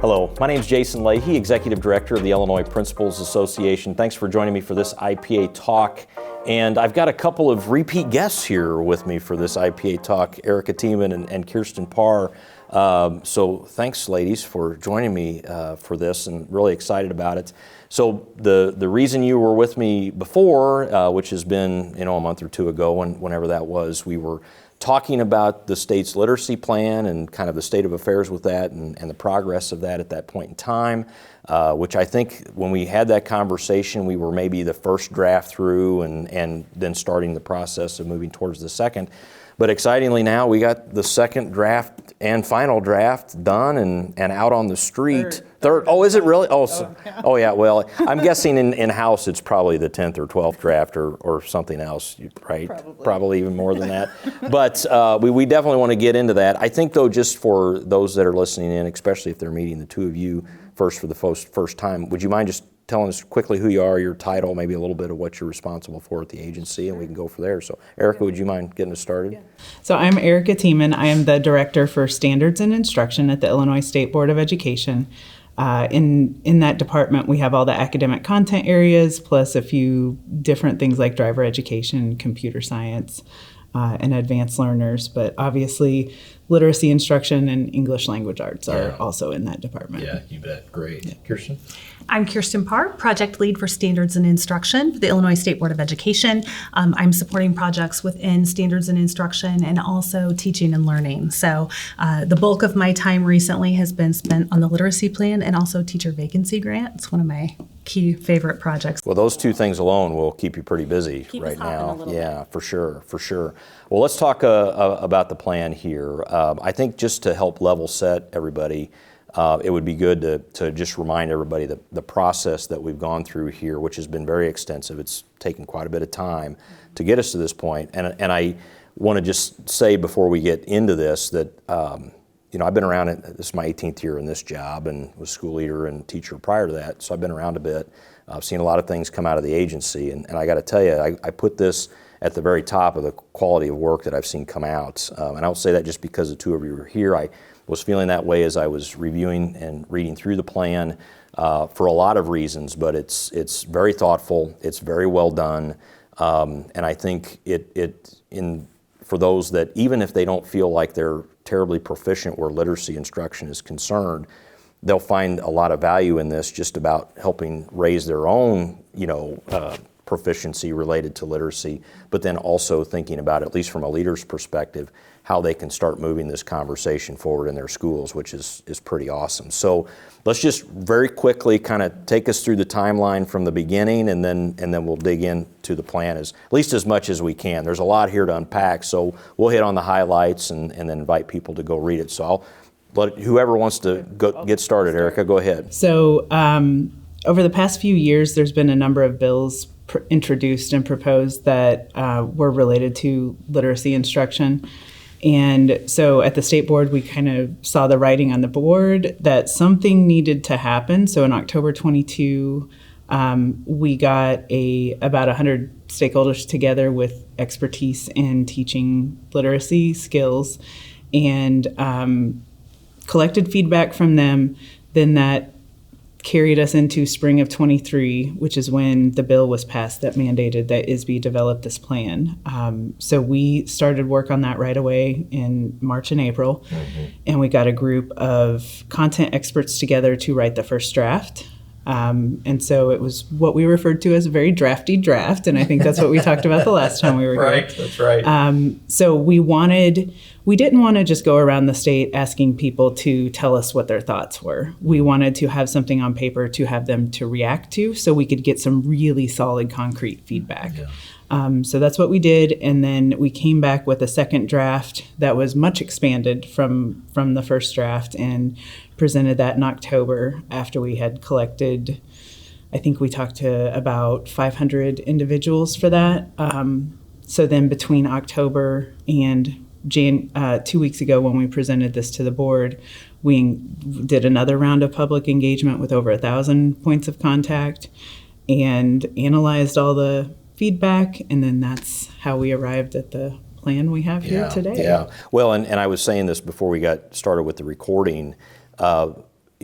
Hello, my name is Jason Leahy, Executive Director of the Illinois Principals Association. Thanks for joining me for this IPA talk. And I've got a couple of repeat guests here with me for this IPA talk, Erica Tiemann and Kirsten Parr. So thanks, ladies, for joining me for this, and really excited about it. So the reason you were with me before, which has been a month or two ago, whenever that was, we were talking about the state's literacy plan and kind of the state of affairs with that and the progress of that at that point in time, which I think when we had that conversation, we were maybe the first draft through and then starting the process of moving towards the second. But excitingly now, we got the second draft and final draft done and out on the street. Third. Oh, is it really? Oh, yeah. Well, I'm guessing in-house it's probably the 10th or 12th draft or something else, right? Probably even more than that. But we definitely want to get into that. I think, though, just for those that are listening in, especially if they're meeting the two of you first for the first time, would you mind just telling us quickly who you are, your title, maybe a little bit of what you're responsible for at the agency, and we can go from there. So, Erica, would you mind getting us started? Yeah. So I'm Erica Tiemann. I am the Director for Standards and Instruction at the Illinois State Board of Education. In that department, we have all the academic content areas, plus a few different things like driver education, computer science, and advanced learners. But obviously, literacy instruction and English language arts are also in that department. Yeah, you bet. Great. Yeah. Kirsten? I'm Kirsten Parr, Project Lead for Standards and Instruction for the Illinois State Board of Education. I'm supporting projects within Standards and Instruction and also teaching and learning. So the bulk of my time recently has been spent on the literacy plan and also teacher vacancy grant. It's one of my key favorite projects. Well, those two things alone will keep you pretty busy right now. Yeah, for sure. Well, let's talk about the plan here. I think just to help level set everybody, it would be good to just remind everybody the process that we've gone through here, which has been very extensive. It's taken quite a bit of time to get us to this point. And I want to just say before we get into this that, I've been around, this is my 18th year in this job and was school leader and teacher prior to that, so I've been around a bit. I've seen a lot of things come out of the agency, and I got to tell you, I put this at the very top of the quality of work that I've seen come out. And I don't say that just because the two of you are here. I was feeling that way as I was reviewing and reading through the plan for a lot of reasons, but it's very thoughtful, it's very well done, and I think for those that, even if they don't feel like they're terribly proficient where literacy instruction is concerned, they'll find a lot of value in this just about helping raise their own, proficiency related to literacy, but then also thinking about, at least from a leader's perspective, how they can start moving this conversation forward in their schools, which is pretty awesome. So let's just very quickly kind of take us through the timeline from the beginning, and then we'll dig into the plan at least as much as we can. There's a lot here to unpack, so we'll hit on the highlights and then invite people to go read it. So I'll let whoever wants to get started. Erica, go ahead. So over the past few years, there's been a number of bills introduced and proposed that were related to literacy instruction. And so at the state board, we kind of saw the writing on the board that something needed to happen. So in October 22, we got about 100 stakeholders together with expertise in teaching literacy skills and collected feedback from them. Then that carried us into spring of 23, which is when the bill was passed that mandated that ISB develop this plan. So we started work on that right away in March and April, and we got a group of content experts together to write the first draft. And so it was what we referred to as a very drafty draft, and I think that's what we talked about the last time we were here. Right, that's right. So we didn't want to just go around the state asking people to tell us what their thoughts were. We wanted to have something on paper to have them to react to so we could get some really solid, concrete feedback. Yeah. So that's what we did, and then we came back with a second draft that was much expanded from the first draft and presented that in October after we had collected, I think we talked to about 500 individuals for that. So then between October and 2 weeks ago when we presented this to the board, we did another round of public engagement with over 1,000 points of contact and analyzed all the feedback, and then that's how we arrived at the plan we have here today. Yeah, well, and I was saying this before we got started with the recording.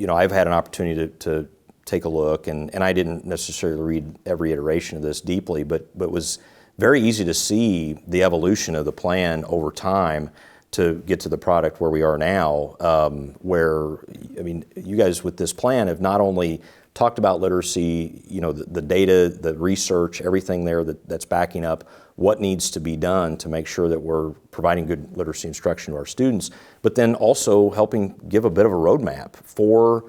I've had an opportunity to take a look, and I didn't necessarily read every iteration of this deeply, but was very easy to see the evolution of the plan over time to get to the product where we are now, where, you guys with this plan have not only talked about literacy, the data, the research, everything there that's backing up what needs to be done to make sure that we're providing good literacy instruction to our students, but then also helping give a bit of a roadmap for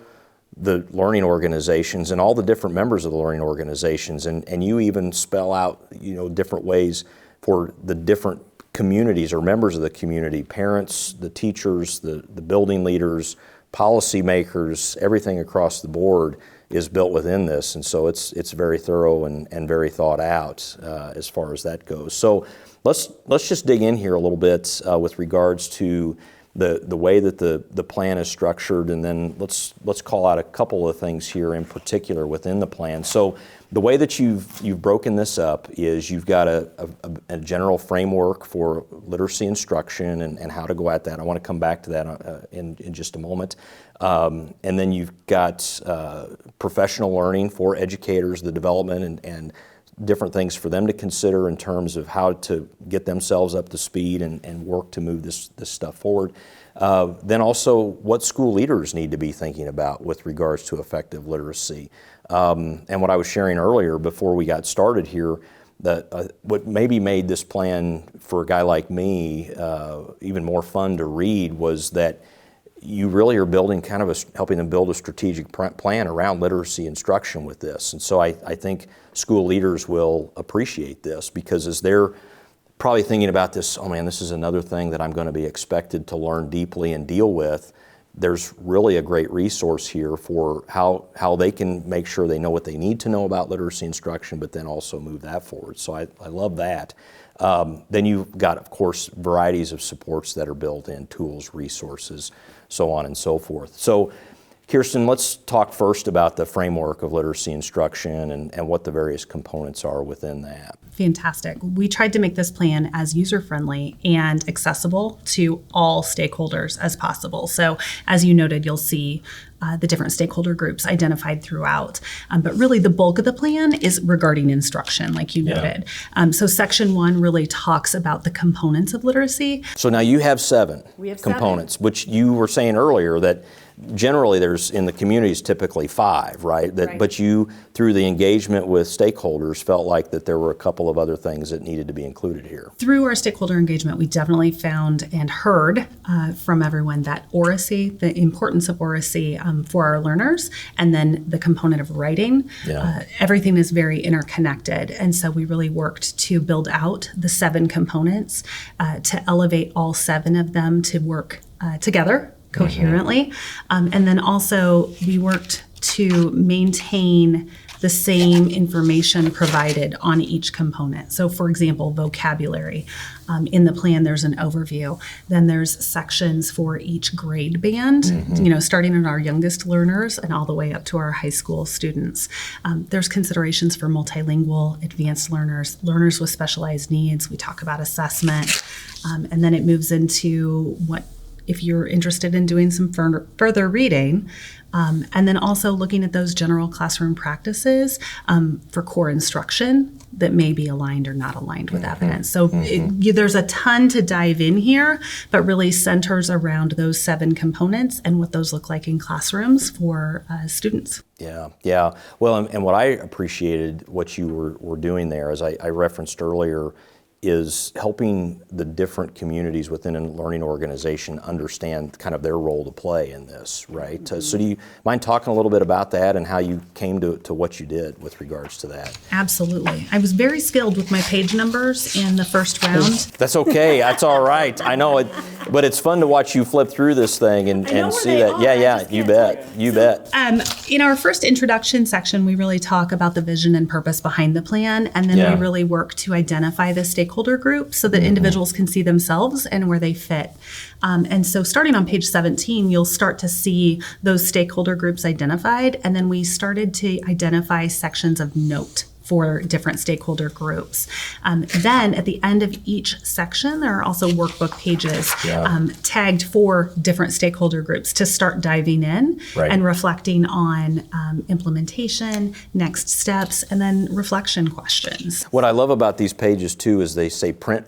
the learning organizations and all the different members of the learning organizations. And you even spell out, different ways for the different communities or members of the community, parents, the teachers, the building leaders, policymakers, everything across the board is built within this. And so it's very thorough and very thought out as far as that goes. So let's just dig in here a little bit with regards to the way that the plan is structured, and then let's call out a couple of things here in particular within the plan. So the way that you've broken this up is you've got a general framework for literacy instruction and how to go at that. I want to come back to that in just a moment. And then you've got professional learning for educators, the development and different things for them to consider in terms of how to get themselves up to speed and work to move this stuff forward. Then also what school leaders need to be thinking about with regards to effective literacy. And what I was sharing earlier before we got started here, that what maybe made this plan for a guy like me even more fun to read was that you really are building helping them build a strategic plan around literacy instruction with this. And so I think school leaders will appreciate this, because as they're probably thinking about this, oh man, this is another thing that I'm going to be expected to learn deeply and deal with, there's really a great resource here for how they can make sure they know what they need to know about literacy instruction, but then also move that forward. So I love that. Then you've got, of course, varieties of supports that are built in, tools, resources, so on and so forth. So Kirsten, let's talk first about the framework of literacy instruction and what the various components are within that. Fantastic. We tried to make this plan as user-friendly and accessible to all stakeholders as possible. So as you noted, you'll see the different stakeholder groups identified throughout. But really the bulk of the plan is regarding instruction, like you noted. So section 1 really talks about the components of literacy. So now you have seven We have components, which you were saying earlier that generally there's in the communities typically 5, right? Right. But you, through the engagement with stakeholders, felt like that there were a couple of other things that needed to be included here. Through our stakeholder engagement, we definitely found and heard from everyone that oracy, the importance of oracy for our learners, and then the component of writing. Yeah. Everything is very interconnected. And so we really worked to build out the 7 components to elevate all 7 of them to work together coherently. And then also we worked to maintain the same information provided on each component. So for example, vocabulary. In the plan, there's an overview. Then there's sections for each grade band, starting in our youngest learners and all the way up to our high school students. There's considerations for multilingual, advanced learners, learners with specialized needs. We talk about assessment. And then it moves into what if you're interested in doing some further reading, and then also looking at those general classroom practices for core instruction that may be aligned or not aligned with evidence. So there's a ton to dive in here, but really centers around those 7 components and what those look like in classrooms for students. Yeah. Well, and what I appreciated what you were doing there, as I referenced earlier, is helping the different communities within a learning organization understand kind of their role to play in this, right? So do you mind talking a little bit about that and how you came to what you did with regards to that? Absolutely. I was very skilled with my page numbers in the first round. That's okay. That's all right. I know it, but it's fun to watch you flip through this thing and see that. Yeah, you bet. You bet. In our first introduction section, we really talk about the vision and purpose behind the plan, and then we really work to identify the stakeholder group so that individuals can see themselves and where they fit. And so starting on page 17, you'll start to see those stakeholder groups identified, and then we started to identify sections of note for different stakeholder groups. Then at the end of each section, there are also workbook pages tagged for different stakeholder groups to start diving in and reflecting on implementation, next steps, and then reflection questions. What I love about these pages too is they say print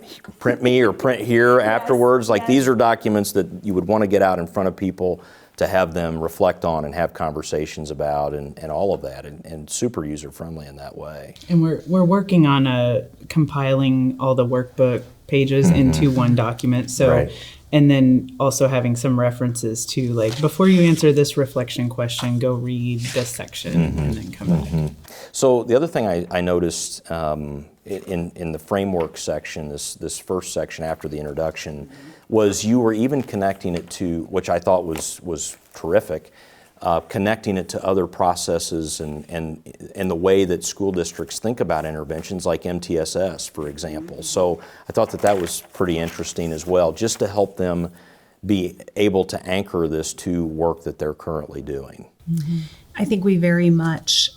me or print here afterwards. Like these are documents that you would want to get out in front of people to have them reflect on and have conversations about and all of that, and super user-friendly in that way. And we're working on compiling all the workbook pages into one document. So, and then also having some references to, like, before you answer this reflection question, go read this section and then come back. So the other thing I noticed in the framework section, this first section after the introduction, was you were even connecting it to, which I thought was terrific, connecting it to other processes and the way that school districts think about interventions, like MTSS, for example. So I thought that was pretty interesting as well, just to help them be able to anchor this to work that they're currently doing. I think we very much,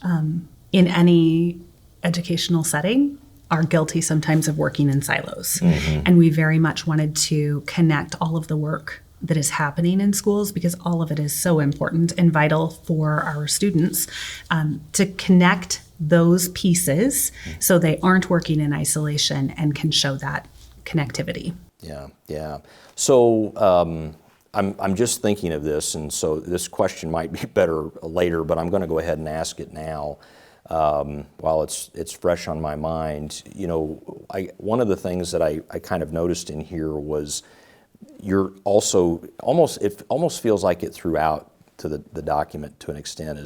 in any educational setting, are guilty sometimes of working in silos. And we very much wanted to connect all of the work that is happening in schools, because all of it is so important and vital for our students, to connect those pieces so they aren't working in isolation and can show that connectivity. Yeah. So I'm just thinking of this, and so this question might be better later, but I'm going to go ahead and ask it now. While it's fresh on my mind, one of the things that I kind of noticed in here was you're also it almost feels like it throughout to the document to an extent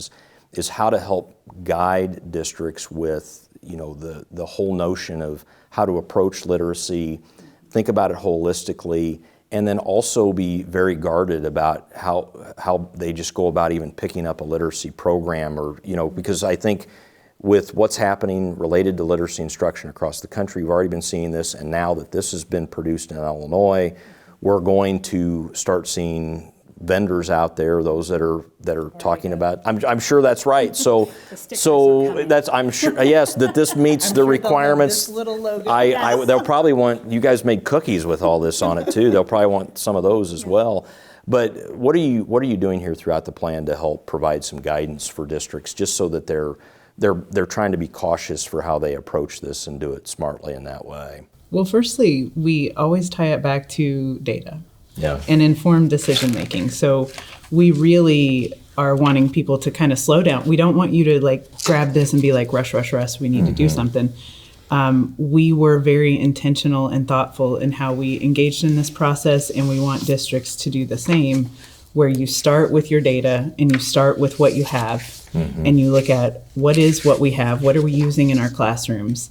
is how to help guide districts with the whole notion of how to approach literacy, think about it holistically, and then also be very guarded about how they just go about even picking up a literacy program, or because I think with what's happening related to literacy instruction across the country, we've already been seeing this, and now that this has been produced in Illinois, we're going to start seeing vendors out there, those that are talking about. I'm sure that's right. So that's I'm sure yes that this meets the requirements. They'll probably want, you guys made cookies with all this on it too. They'll probably want some of those as well. But what are you doing here throughout the plan to help provide some guidance for districts, just so that they're trying to be cautious for how they approach this and do it smartly in that way? Well, firstly, we always tie it back to data Yeah. and informed decision making. So we really are wanting people to kind of slow down. We don't want you to grab this and be like, rush, we need to do something. We were very intentional and thoughtful in how we engaged in this process, and we want districts to do the same, where you start with your data and you start with what you have, and you look at what we have, what are we using in our classrooms,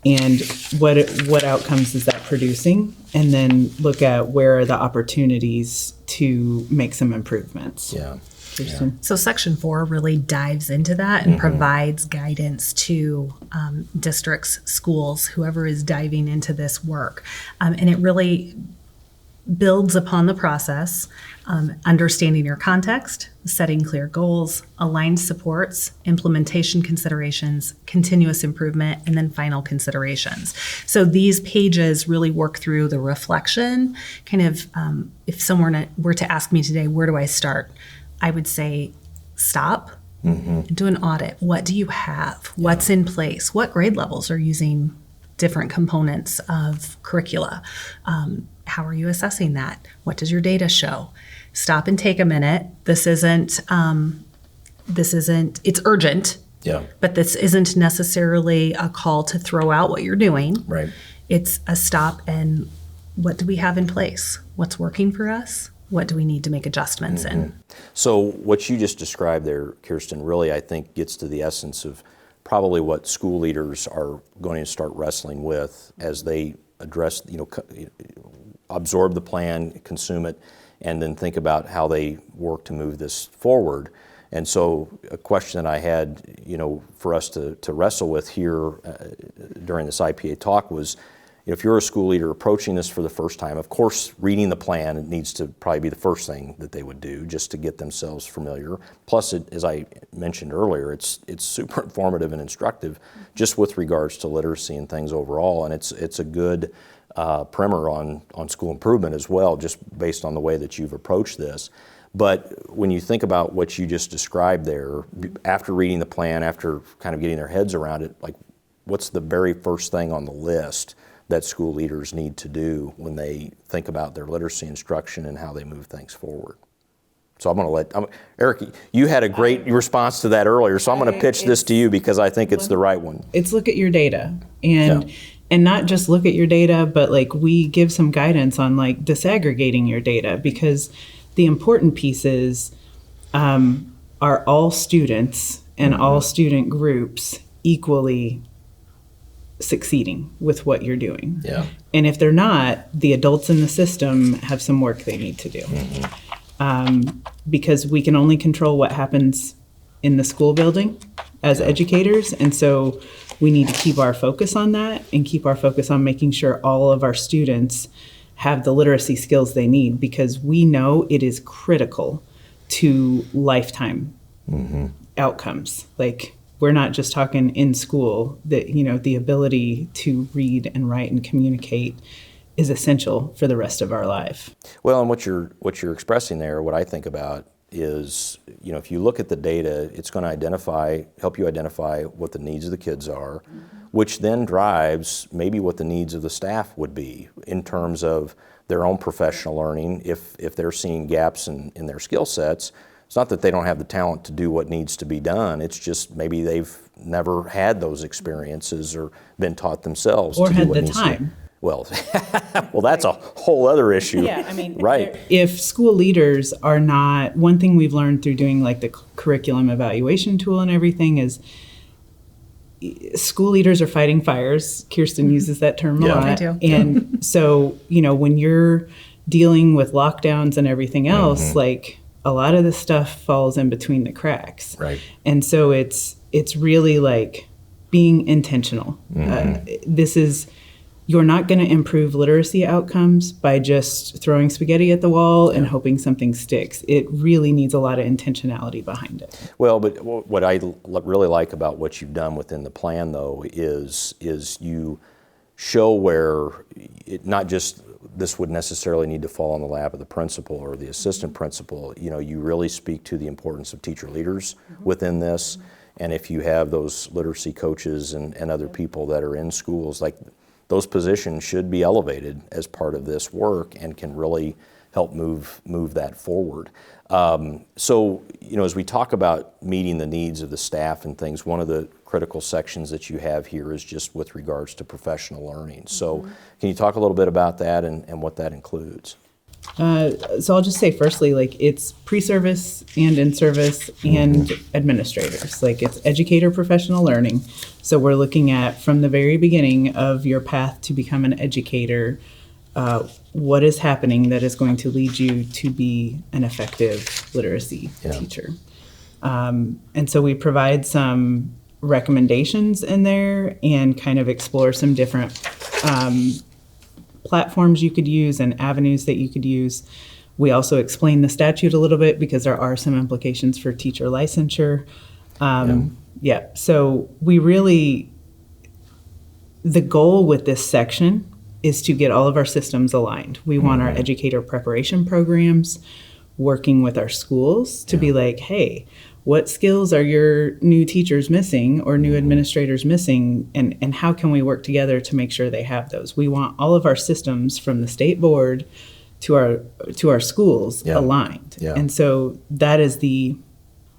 and what outcomes is that producing, and then look at where are the opportunities to make some improvements. Yeah. So Section 4 really dives into that and provides guidance to districts, schools, whoever is diving into this work. And it really builds upon the process, understanding your context, setting clear goals, aligned supports, implementation considerations, continuous improvement, and then final considerations. So these pages really work through the reflection, kind of, if someone were to ask me today, where do I start? I would say stop and do an audit. What do you have? What's in place? What grade levels are using different components of curricula? How are you assessing that? What does your data show? Stop and take a minute. This isn't, it's urgent, but this isn't necessarily a call to throw out what you're doing. Right. It's a stop and what do we have in place? What's working for us? What do we need to make adjustments in? So what you just described there, Kirsten, really I think gets to the essence of probably what school leaders are going to start wrestling with as they address, absorb the plan, consume it, and then think about how they work to move this forward. And so a question that I had, for us to wrestle with here during this IPA talk was, if you're a school leader approaching this for the first time, of course, reading the plan, it needs to probably be the first thing that they would do just to get themselves familiar. Plus, as I mentioned earlier, it's super informative and instructive just with regards to literacy and things overall, and it's a good primer on school improvement as well, just based on the way that you've approached this. But when you think about what you just described there, after reading the plan, after kind of getting their heads around it, like what's the very first thing on the list that school leaders need to do when they think about their literacy instruction and how they move things forward? So I'm going to let, Eric, you had a great response to that earlier, so I'm going to pitch this to you because I think it's the right one. It's look at your data and not just look at your data, but like we give some guidance on like disaggregating your data, because the important pieces are all students and all student groups equally succeeding with what you're doing. Yeah. And if they're not, the adults in the system have some work they need to do. Because we can only control what happens in the school building as educators. And so we need to keep our focus on that and keep our focus on making sure all of our students have the literacy skills they need, because we know it is critical to lifetime outcomes. Like, we're not just talking in school, that, you know, the ability to read and write and communicate is essential for the rest of our life. Well, and what you're expressing there, what I think about is, you know, if you look at the data, it's going to help you identify what the needs of the kids are, which then drives maybe what the needs of the staff would be in terms of their own professional learning. If they're seeing gaps in their skill sets, it's not that they don't have the talent to do what needs to be done. It's just maybe they've never had those experiences or been taught themselves Or to do had what the needs time. to be. Well, that's a whole other issue. Yeah, I mean, right. If school leaders are not, one thing we've learned through doing like the curriculum evaluation tool and everything is school leaders are fighting fires. Kirsten uses that term a lot. I do. And so, you know, when you're dealing with lockdowns and everything else, like a lot of this stuff falls in between the cracks. Right. And so it's really like being intentional. You're not going to improve literacy outcomes by just throwing spaghetti at the wall and hoping something sticks. It really needs a lot of intentionality behind it. Well, but what I really like about what you've done within the plan, though, is you show where not just this would necessarily need to fall in the lap of the principal or the assistant principal. You know, you really speak to the importance of teacher leaders within this. And if you have those literacy coaches and other people that are in schools, like, those positions should be elevated as part of this work and can really help move that forward. So, you know, as we talk about meeting the needs of the staff and things, one of the critical sections that you have here is just with regards to professional learning. So can you talk a little bit about that and what that includes? So I'll just say firstly, like, it's pre-service and in-service and administrators. Like, it's educator professional learning. So we're looking at, from the very beginning of your path to become an educator, what is happening that is going to lead you to be an effective literacy teacher. And so we provide some recommendations in there and kind of explore some different platforms you could use and avenues that you could use. We also explain the statute a little bit because there are some implications for teacher licensure. So we really, the goal with this section is to get all of our systems aligned. We want our educator preparation programs working with our schools to be like, hey, what skills are your new teachers missing or new administrators missing, and how can we work together to make sure they have those? We want all of our systems from the state board to our schools aligned. And so that is the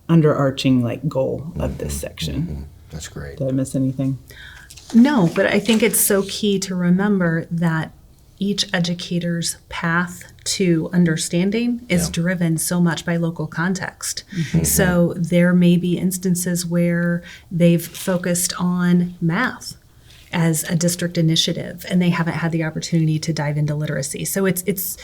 underarching like goal of this section. That's great. Did I miss anything? No, but I think it's so key to remember that each educator's path to understanding is driven so much by local context. So there may be instances where they've focused on math as a district initiative, and they haven't had the opportunity to dive into literacy. So it's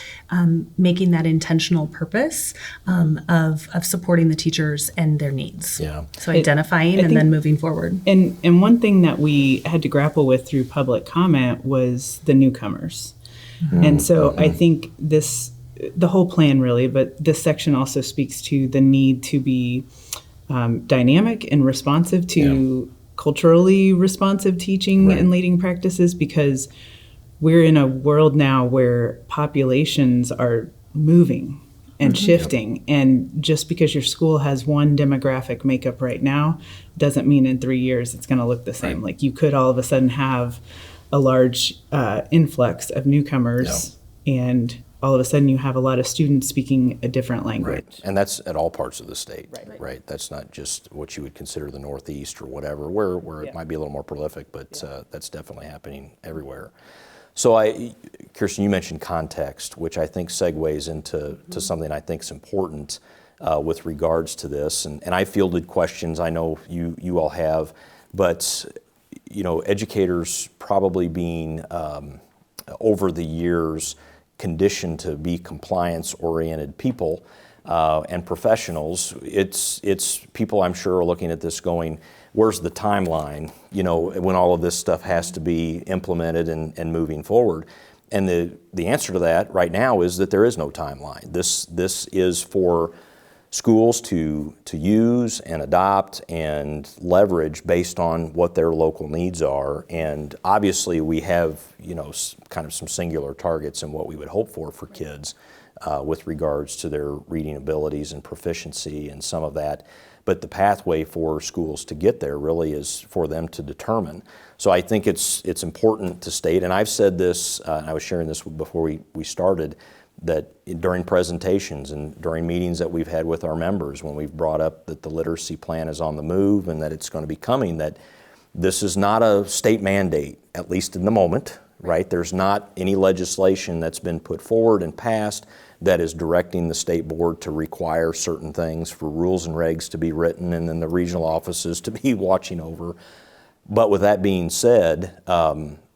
making that intentional purpose of supporting the teachers and their needs. Yeah. So identifying and then moving forward. And one thing that we had to grapple with through public comment was the newcomers. And so I think the whole plan really, but this section also speaks to the need to be dynamic and responsive to culturally responsive teaching and leading practices, because we're in a world now where populations are moving and shifting. And just because your school has one demographic makeup right now doesn't mean in 3 years it's going to look the same. Like you could all of a sudden have a large influx of newcomers and all of a sudden you have a lot of students speaking a different language. Right. And that's at all parts of the state, right? That's not just what you would consider the Northeast or whatever, where it might be a little more prolific, but that's definitely happening everywhere. So Kirsten, you mentioned context, which I think segues into something I think is important with regards to this. And I fielded questions, I know you all have, but educators probably being over the years conditioned to be compliance-oriented people and professionals. It's people I'm sure are looking at this going, where's the timeline, when all of this stuff has to be implemented and moving forward? And the answer to that right now is that there is no timeline. This is for schools to use and adopt and leverage based on what their local needs are. And obviously we have, kind of some singular targets and what we would hope for kids with regards to their reading abilities and proficiency and some of that. But the pathway for schools to get there really is for them to determine. So I think it's important to state, and I've said this, and I was sharing this before we started, that during presentations and during meetings that we've had with our members, when we've brought up that the literacy plan is on the move and that it's going to be coming, that this is not a state mandate, at least in the moment, right? There's not any legislation that's been put forward and passed that is directing the state board to require certain things for rules and regs to be written and then the regional offices to be watching over. But with that being said,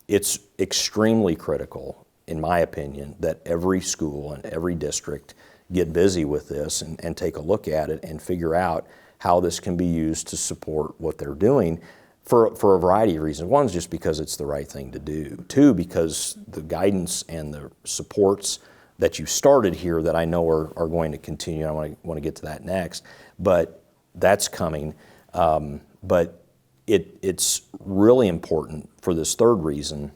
it's extremely critical, in my opinion, that every school and every district get busy with this and take a look at it and figure out how this can be used to support what they're doing for a variety of reasons. One is just because it's the right thing to do. Two, because the guidance and the supports that you started here that I know are going to continue. I want to get to that next, but that's coming. But it's really important for this third reason,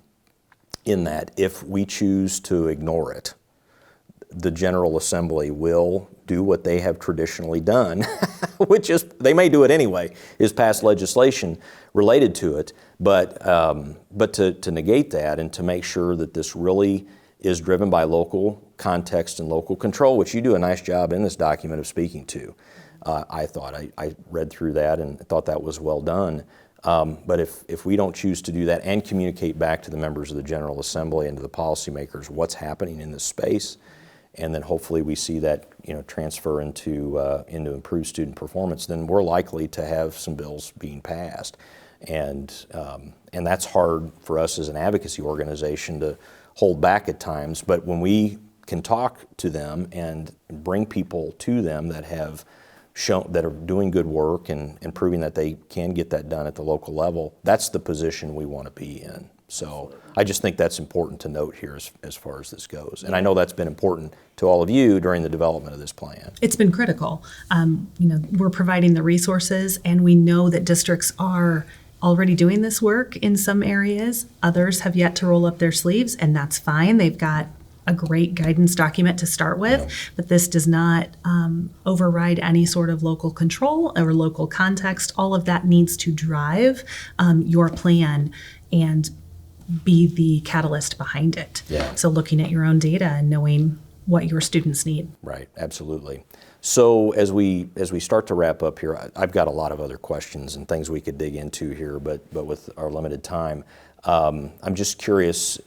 in that if we choose to ignore it, the General Assembly will do what they have traditionally done, which is, they may do it anyway, is pass legislation related to it, but to negate that and to make sure that this really is driven by local context and local control, which you do a nice job in this document of speaking to. I thought, I read through that and thought that was well done. But if we don't choose to do that and communicate back to the members of the General Assembly and to the policymakers what's happening in this space, and then hopefully we see that transfer into improved student performance, then we're likely to have some bills being passed, and that's hard for us as an advocacy organization to hold back at times. But when we can talk to them and bring people to them that have shown that are doing good work and proving that they can get that done at the local level, that's the position we want to be in. So I just think that's important to note here as far as this goes. And I know that's been important to all of you during the development of this plan. It's been critical. We're providing the resources, and we know that districts are already doing this work in some areas. Others have yet to roll up their sleeves, and that's fine. They've got a great guidance document to start with, but this does not override any sort of local control or local context. All of that needs to drive your plan and be the catalyst behind it. Yeah. So looking at your own data and knowing what your students need. Right, absolutely. So as we start to wrap up here, I've got a lot of other questions and things we could dig into here, but with our limited time, I'm just curious,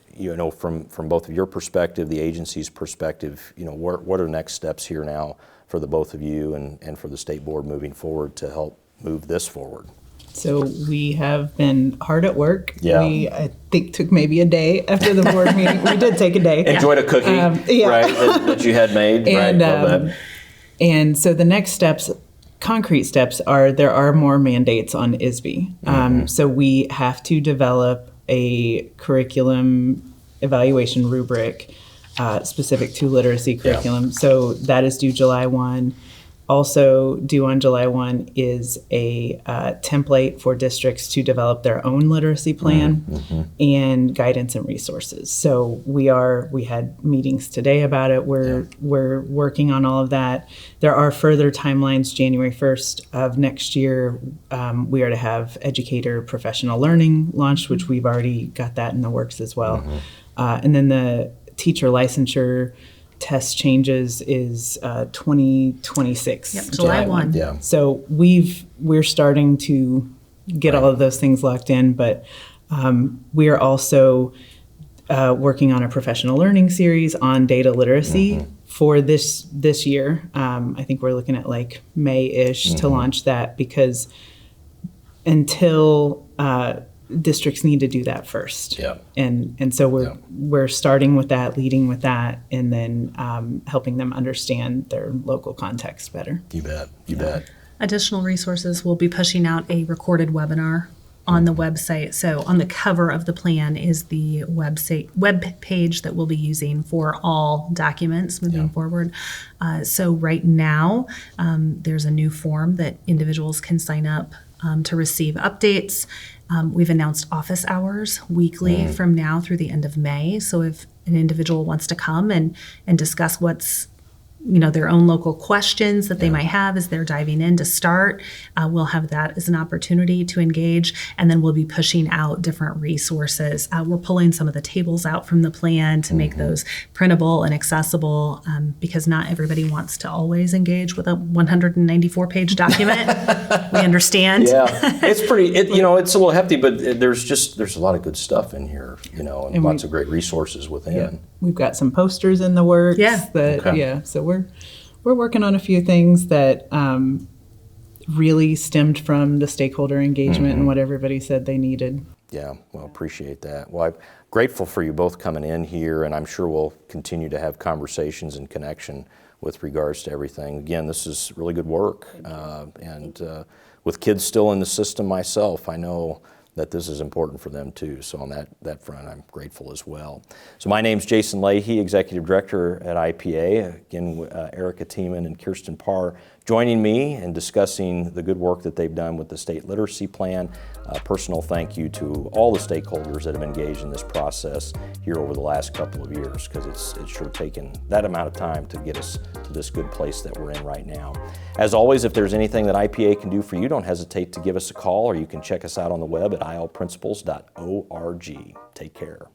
from both of your perspective, the agency's perspective, what are the next steps here now for the both of you and for the state board moving forward to help move this forward? So we have been hard at work. Yeah. We, I think, took maybe a day after the board meeting. We did take a day. Enjoyed a cookie, yeah. right, that you had made, And, right? Love that. And so the next steps, concrete steps, are there are more mandates on ISB. So we have to develop a curriculum evaluation rubric specific to literacy curriculum. So that is due July 1. Also due on July 1 is a template for districts to develop their own literacy plan and guidance and resources. So we had meetings today about it. We're working on all of that. There are further timelines. January 1st of next year, we are to have educator professional learning launched, which we've already got that in the works as well. And then the teacher licensure test changes is 2026. Yep, July 1. Yeah. So we're starting to get all of those things locked in, but we are also working on a professional learning series on data literacy for this year. I think we're looking at like May-ish to launch that, because until districts need to do that first. Yeah. And so we're starting with that, leading with that, and then helping them understand their local context better. You bet. You bet. Additional resources, we'll be pushing out a recorded webinar on the website. So on the cover of the plan is the web page that we'll be using for all documents moving forward. So right now, there's a new form that individuals can sign up to receive updates. We've announced office hours weekly from now through the end of May. So if an individual wants to come and discuss what's their own local questions that they might have as they're diving in to start, we'll have that as an opportunity to engage, and then we'll be pushing out different resources. We're pulling some of the tables out from the plan to make those printable and accessible, because not everybody wants to always engage with a 194-page document. We understand. Yeah, it's pretty. It's a little hefty, but there's a lot of good stuff in here, and lots of great resources within. Yeah. We've got some posters in the works. So we're working on a few things that really stemmed from the stakeholder engagement and what everybody said they needed. Yeah, well, appreciate that. Well, I'm grateful for you both coming in here, and I'm sure we'll continue to have conversations and connection with regards to everything. Again, this is really good work, and with kids still in the system myself, I know that this is important for them too. So on that front, I'm grateful as well. So my name's Jason Leahy, Executive Director at IPA. Again, Erica Tiemann and Kirsten Parr joining me and discussing the good work that they've done with the state literacy plan. Personal thank you to all the stakeholders that have engaged in this process here over the last couple of years, because it's sure taken that amount of time to get us to this good place that we're in right now. As always, if there's anything that IPA can do for you, don't hesitate to give us a call, or you can check us out on the web at ilprinciples.org. Take care.